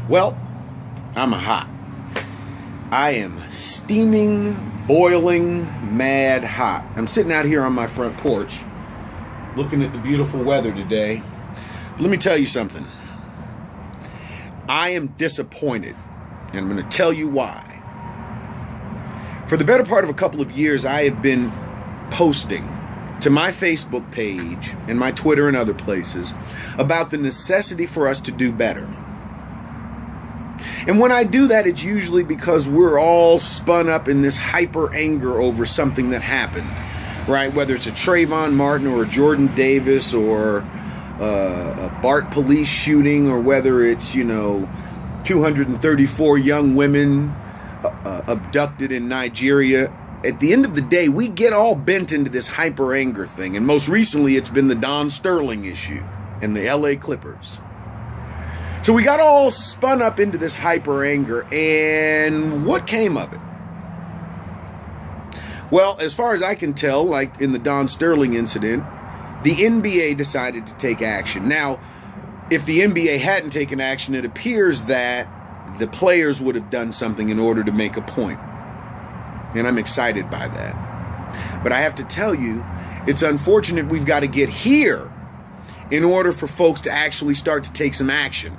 Well, I'm hot. I am steaming, boiling, mad hot. I'm sitting out here on my front porch, looking at the beautiful weather today. But let me tell you something. I am disappointed, and I'm going to tell you why. For the better part of a couple of years, I have been posting to my Facebook page and my Twitter and other places about the necessity for us to do better. And when I do that, it's usually because we're all spun up in this hyper anger over something that happened, right? Whether it's a Trayvon Martin or a Jordan Davis or a BART police shooting, or whether it's, 234 young women abducted in Nigeria. At the end of the day, we get all bent into this hyper anger thing. And most recently, it's been the Don Sterling issue and the LA Clippers. So we got all spun up into this hyper anger, and what came of it? Well, as far as I can tell, like in the Don Sterling incident, the NBA decided to take action. Now, if the NBA hadn't taken action, it appears that the players would have done something in order to make a point. And I'm excited by that. But I have to tell you, it's unfortunate we've got to get here in order for folks to actually start to take some action.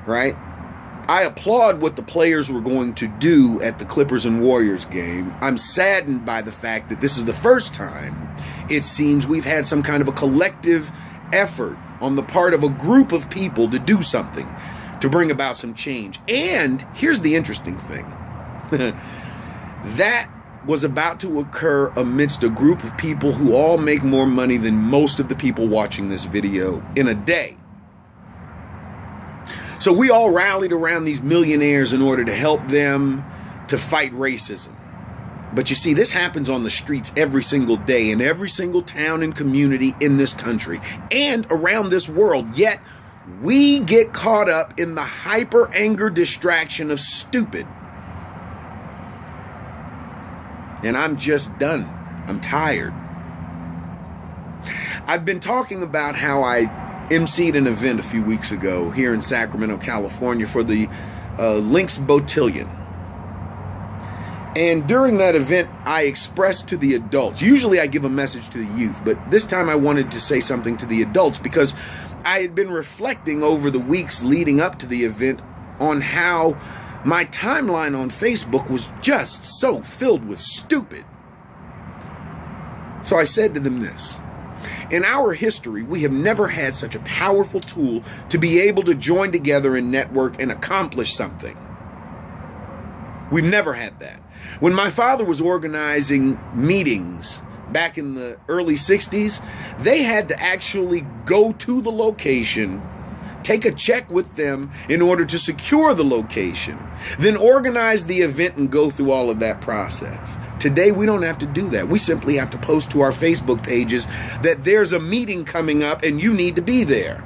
Right? I applaud what the players were going to do at the Clippers and Warriors game. I'm saddened by the fact that this is the first time it seems we've had some kind of a collective effort on the part of a group of people to do something, to bring about some change. And here's the interesting thing. That was about to occur amidst a group of people who all make more money than most of the people watching this video in a day. So we all rallied around these millionaires in order to help them to fight racism. But you see, this happens on the streets every single day in every single town and community in this country and around this world. Yet we get caught up in the hyper anger distraction of stupid. And I'm just done. I'm tired. I've been talking about how I emceed an event a few weeks ago here in Sacramento, California for the Lynx Botillion. And during that event, I expressed to the adults, usually I give a message to the youth, but this time I wanted to say something to the adults because I had been reflecting over the weeks leading up to the event on how my timeline on Facebook was just so filled with stupid. So I said to them this. In our history, we have never had such a powerful tool to be able to join together and network and accomplish something. We've never had that. When my father was organizing meetings back in the early 60s, they had to actually go to the location, take a check with them in order to secure the location, then organize the event and go through all of that process. Today, we don't have to do that. We simply have to post to our Facebook pages that there's a meeting coming up and you need to be there.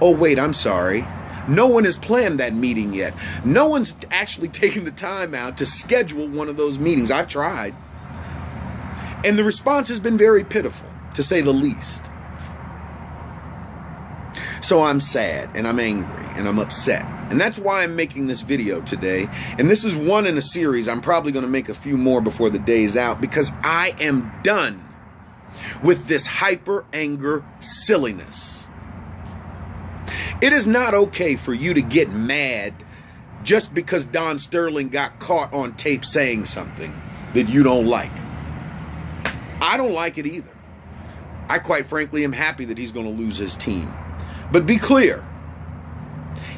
Oh, wait, I'm sorry. No one has planned that meeting yet. No one's actually taken the time out to schedule one of those meetings. I've tried. And the response has been very pitiful, to say the least. So I'm sad and I'm angry and I'm upset. And that's why I'm making this video today. And this is one in a series. I'm probably going to make a few more before the day's out because I am done with this hyper anger silliness. It is not okay for you to get mad just because Don Sterling got caught on tape saying something that you don't like. I don't like it either. I quite frankly am happy that he's going to lose his team. But be clear.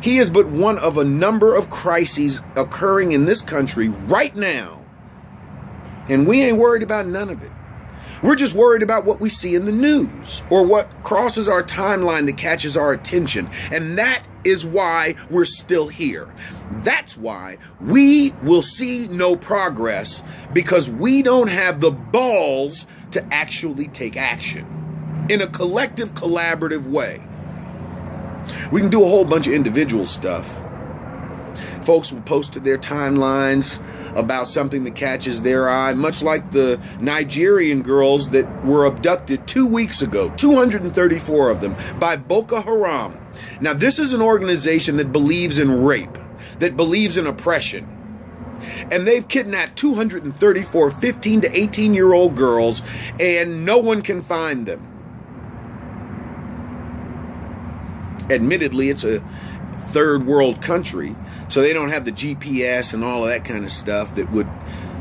He is but one of a number of crises occurring in this country right now. And we ain't worried about none of it. We're just worried about what we see in the news or what crosses our timeline that catches our attention. And that is why we're still here. That's why we will see no progress, because we don't have the balls to actually take action in a collective, collaborative way. We can do a whole bunch of individual stuff. Folks will post to their timelines, about something that catches their eye, much like the Nigerian girls that were abducted 2 weeks ago, 234 of them, by Boko Haram. Now, this is an organization that believes in rape, that believes in oppression. And they've kidnapped 234 15 to 18-year-old girls, and no one can find them. Admittedly, it's a third world country, so they don't have the GPS and all of that kind of stuff that would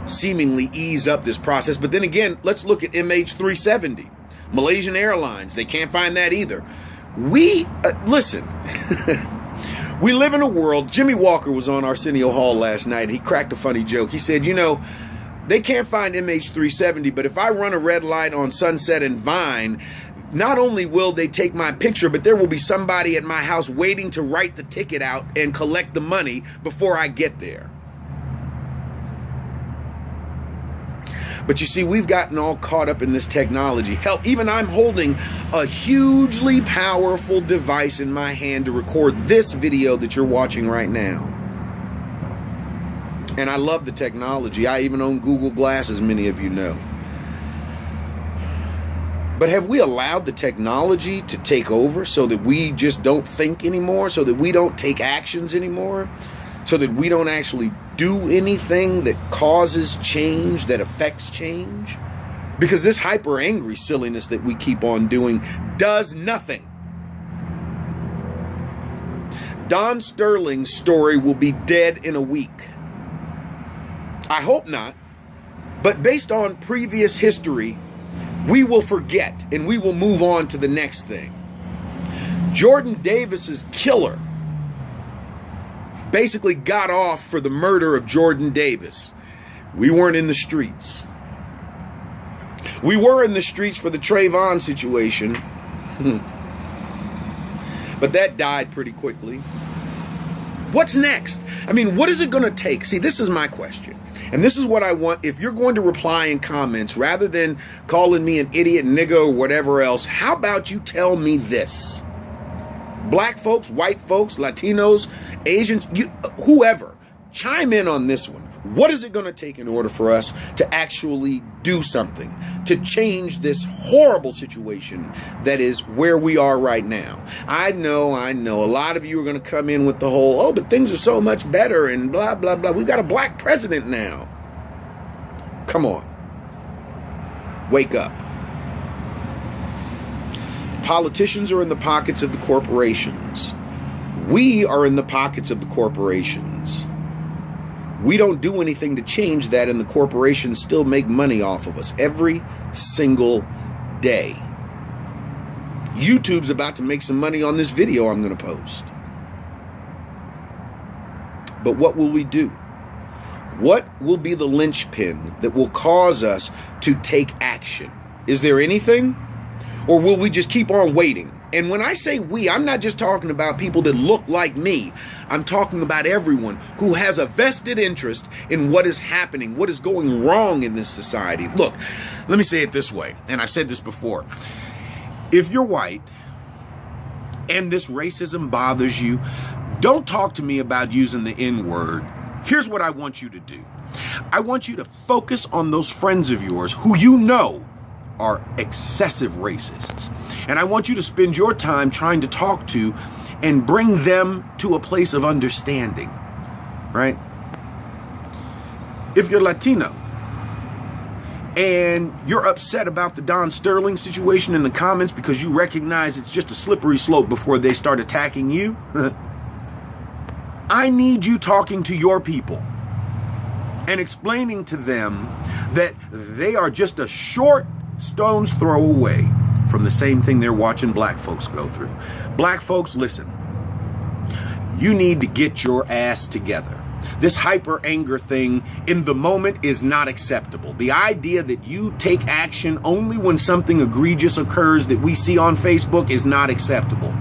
seemingly ease up this process. But then again, let's look at MH370. Malaysian Airlines, they can't find that either. Listen, we live in a world. Jimmy Walker was on Arsenio Hall last night. He cracked a funny joke. He said, you know, they can't find MH370, but if I run a red light on Sunset and Vine, not only will they take my picture, but there will be somebody at my house waiting to write the ticket out and collect the money before I get there. But you see, we've gotten all caught up in this technology. Hell, even I'm holding a hugely powerful device in my hand to record this video that you're watching right now. And I love the technology. I even own Google Glass, as many of you know. But have we allowed the technology to take over so that we just don't think anymore, so that we don't take actions anymore, so that we don't actually do anything that causes change, that affects change? Because this hyper angry silliness that we keep on doing does nothing. Don Sterling's story will be dead in a week. I hope not, but based on previous history, we will forget and we will move on to the next thing. Jordan Davis's killer basically got off for the murder of Jordan Davis. We weren't in the streets. We were in the streets for the Trayvon situation, but that died pretty quickly. What's next? I mean, what is it going to take? See, this is my question. And this is what I want. If you're going to reply in comments, rather than calling me an idiot, nigga, or whatever else, how about you tell me this? Black folks, white folks, Latinos, Asians, whoever, chime in on this one. What is it going to take in order for us to actually do something to change this horrible situation that is where we are right now? I know. A lot of you are going to come in with the whole, oh, but things are so much better and blah, blah, blah. We've got a black president now. Come on. Wake up. Politicians are in the pockets of the corporations. We are in the pockets of the corporations. We don't do anything to change that, and the corporations still make money off of us every single day. YouTube's about to make some money on this video I'm going to post. But what will we do? What will be the linchpin that will cause us to take action? Is there anything? Or will we just keep on waiting? And when I say we, I'm not just talking about people that look like me. I'm talking about everyone who has a vested interest in what is happening, what is going wrong in this society. Look, let me say it this way, and I've said this before. If you're white and this racism bothers you, don't talk to me about using the N-word. Here's what I want you to do. I want you to focus on those friends of yours who you know are excessive racists. And I want you to spend your time trying to talk to and bring them to a place of understanding, right? If you're Latino and you're upset about the Don Sterling situation in the comments because you recognize it's just a slippery slope before they start attacking you, I need you talking to your people and explaining to them that they are just a short stone's throw away from the same thing they're watching black folks go through. Black folks, listen, you need to get your ass together. This hyper anger thing in the moment is not acceptable. The idea that you take action only when something egregious occurs that we see on Facebook is not acceptable.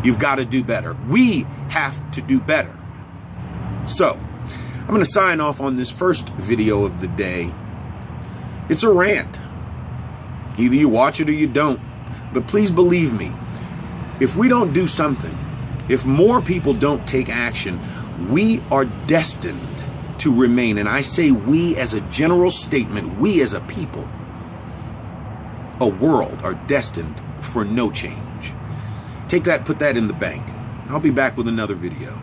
You've got to do better. We have to do better. So, I'm going to sign off on this first video of the day. It's a rant. Either you watch it or you don't. But please believe me, if we don't do something, if more people don't take action, we are destined to remain. And I say we as a general statement, we as a people, a world, are destined for no change. Take that, put that in the bank. I'll be back with another video.